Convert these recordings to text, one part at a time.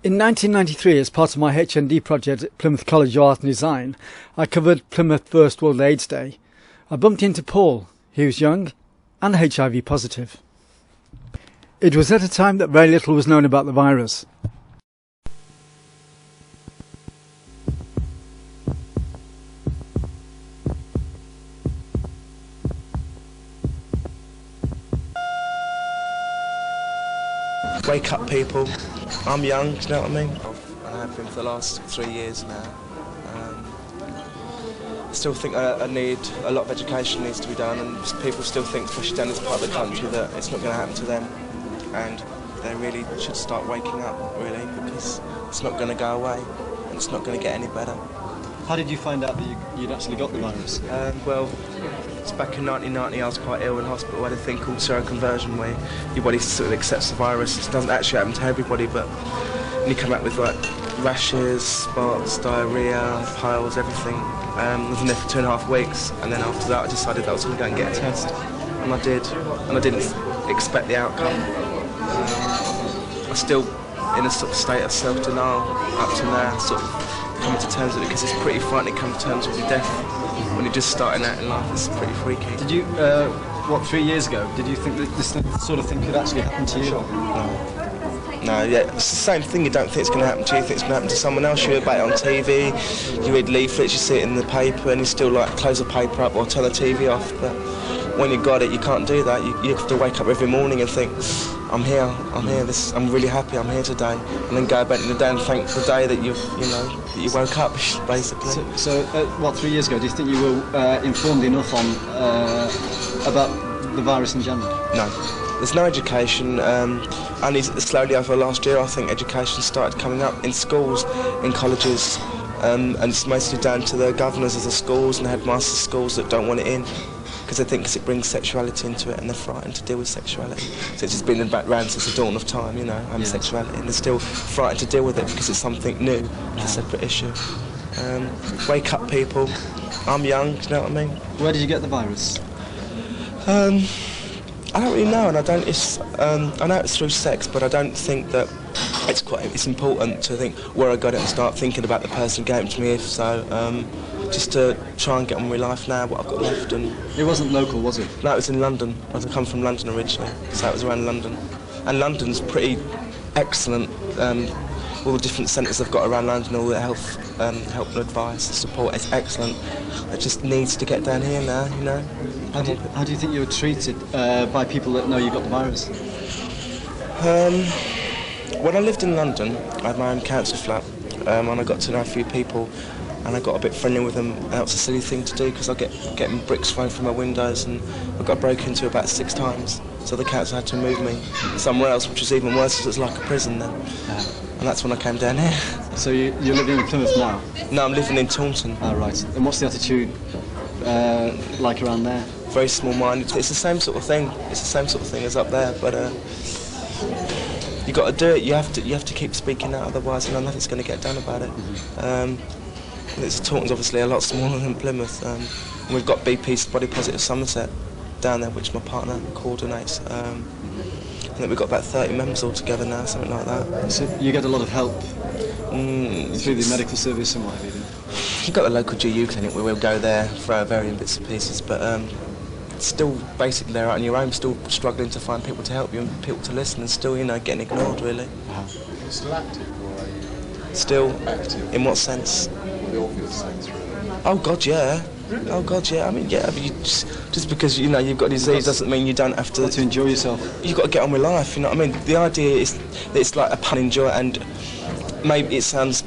In 1993, as part of my HND project at Plymouth College of Art and Design, I covered Plymouth First World AIDS Day. I bumped into Paul. He was young and HIV positive. It was at a time that very little was known about the virus. Wake up, people. I'm young, do you know what I mean? And I have been for the last 3 years now. I still think I need a lot of education needs to be done, and people still think, especially down this part of the country, that it's not going to happen to them. And they really should start waking up, really, because it's not going to go away, and it's not going to get any better. How did you find out that you'd actually got the virus? Well, it's back in 1990, I was quite ill in hospital. I had a thing called seroconversion, where your body sort of accepts the virus. It doesn't actually happen to everybody, but you come out with like rashes, spots, diarrhoea, piles, everything. I was in there for 2.5 weeks, and then after that I decided that I was going to go and get a test. And I did, and I didn't expect the outcome. I'm still in a sort of state of self-denial up to now, sort of coming to terms with it, because it's pretty frightening coming to terms with your death. When you're just starting out in life, it's pretty freaky. Did you, 3 years ago, did you think that this sort of thing could actually happen to you? No, yeah, it's the same thing. You don't think it's going to happen to you, you think it's going to happen to someone else. You hear about it on TV, you read leaflets, you see it in the paper, and you still like close the paper up or turn the TV off. But when you got it, you can't do that. You have to wake up every morning and think, I'm here, I'm really happy, I'm here today, and then go back in the day and thank the day that you woke up, basically. So 3 years ago, do you think you were informed enough on about the virus in general? No, there's no education. Only slowly over last year, I think education started coming up in schools, in colleges, and it's mostly down to the governors of the schools and the headmasters of schools that don't want it in, because they think it brings sexuality into it, and they're frightened to deal with sexuality. So it's just been in the background since the dawn of time, homosexuality, and they're still frightened to deal with it because it's something new, a separate issue. Wake up, people. I'm young, do you know what I mean? Where did you get the virus? I don't really know, and I know it's through sex, but I don't think that it's important to think where I got it and start thinking about the person who gave it to me, if so. Just to try and get on with life now, what I've got left. And it wasn't local, was it? No, it was in London. I come from London originally, so it was around London. And London's pretty excellent. All the different centres they've got around London, all the help and advice, support, it's excellent. It just needs to get down here now, you know. How do you think you were treated by people that know you got the virus? When I lived in London, I had my own council flat, and I got to know a few people, and I got a bit friendly with them, and that was a silly thing to do, because I getting bricks thrown from my windows, and I got broken into about 6 times, so the council had to move me somewhere else, which was even worse, because it was like a prison then. And that's when I came down here. So you're living in Plymouth now? No, I'm living in Taunton. Oh, right. And what's the attitude like around there? Very small-minded. It's the same sort of thing. It's the same sort of thing as up there, but you got to do it. You have to keep speaking out, otherwise, nothing's going to get done about it. Taunton's obviously a lot smaller than Plymouth. We've got HIV Positive Somerset down there, which my partner coordinates. I think we've got about 30 members altogether now, something like that. So you get a lot of help through the medical service and what have you? You've got the local GU clinic where we'll go there for varying bits and pieces, but still basically there out on your own, still struggling to find people to help you and people to listen, and still, getting ignored, really. You're still active, or are you? Still active? In what sense? Well, the obvious sense, really. Oh God, yeah. Really? Oh God, yeah. I mean, just because you've got a disease doesn't mean you don't have to enjoy yourself. You've got to get on with life. You know what I mean? The idea is that it's like a pun enjoy, and maybe it sounds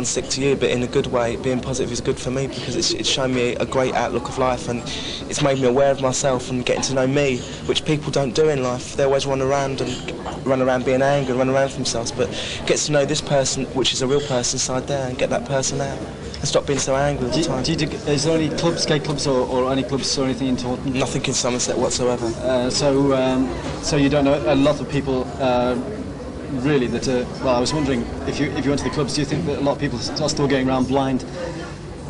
sick to you, but in a good way. Being positive is good for me, because it's shown me a great outlook of life, and it's made me aware of myself and getting to know me, which people don't do in life. They always run around being angry, run around for themselves, but get to know this person, which is a real person inside there, and get that person out. And stop being so angry all the time. Is there any clubs, gay clubs, or any clubs or anything in Taunton? Nothing in Somerset whatsoever. So you don't know a lot of people really that. Well, I was wondering if you went to the clubs, do you think that a lot of people are still going around blind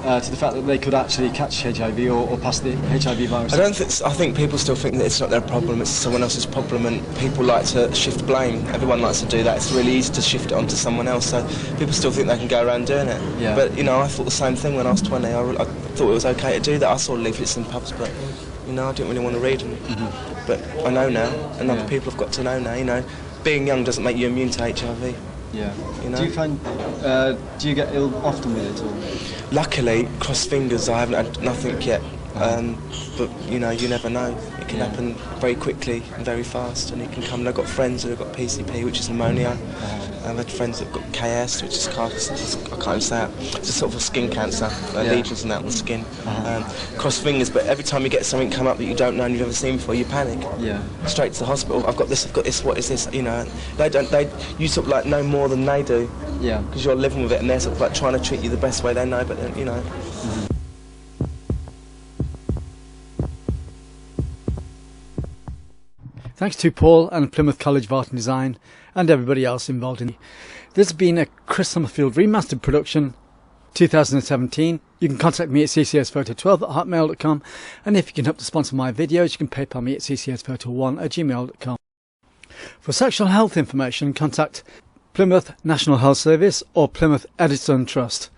to the fact that they could actually catch HIV or pass the HIV virus? I think people still think that it's not their problem, it's someone else's problem, and people like to shift blame. Everyone likes to do that. It's really easy to shift it onto someone else, so people still think they can go around doing it. Yeah. But, you know, I thought the same thing when I was 20. I thought it was okay to do that. I saw leaflets in pubs, but, you know, I didn't really want to read them. But I know now, and other people have got to know now, you know. Being young doesn't make you immune to HIV. Yeah. You know? Do you find, do you get ill often with it, or? Luckily, cross fingers, I haven't had nothing yet. But, you know, you never know. It can happen very quickly and very fast, and it can come. And I've got friends who have got PCP, which is pneumonia. I've had friends that have got KS, which is I can't even say it. It's a sort of a skin cancer, lesions and that on the skin. Cross fingers, but every time you get something come up that you don't know and you've never seen before, you panic. Yeah. Straight to the hospital. I've got this. What is this? You know, you sort of like know more than they do. Yeah. Because you're living with it, and they're sort of like trying to treat you the best way they know, but then, you know. Thanks to Paul and Plymouth College of Art and Design and everybody else involved in it. This has been a Chris Summerfield remastered production, 2017. You can contact me at ccsPhoto12@hotmail.com, and if you can help to sponsor my videos, you can PayPal me at ccsPhoto1@gmail.com. For sexual health information, contact Plymouth National Health Service or Plymouth Eddystone Trust.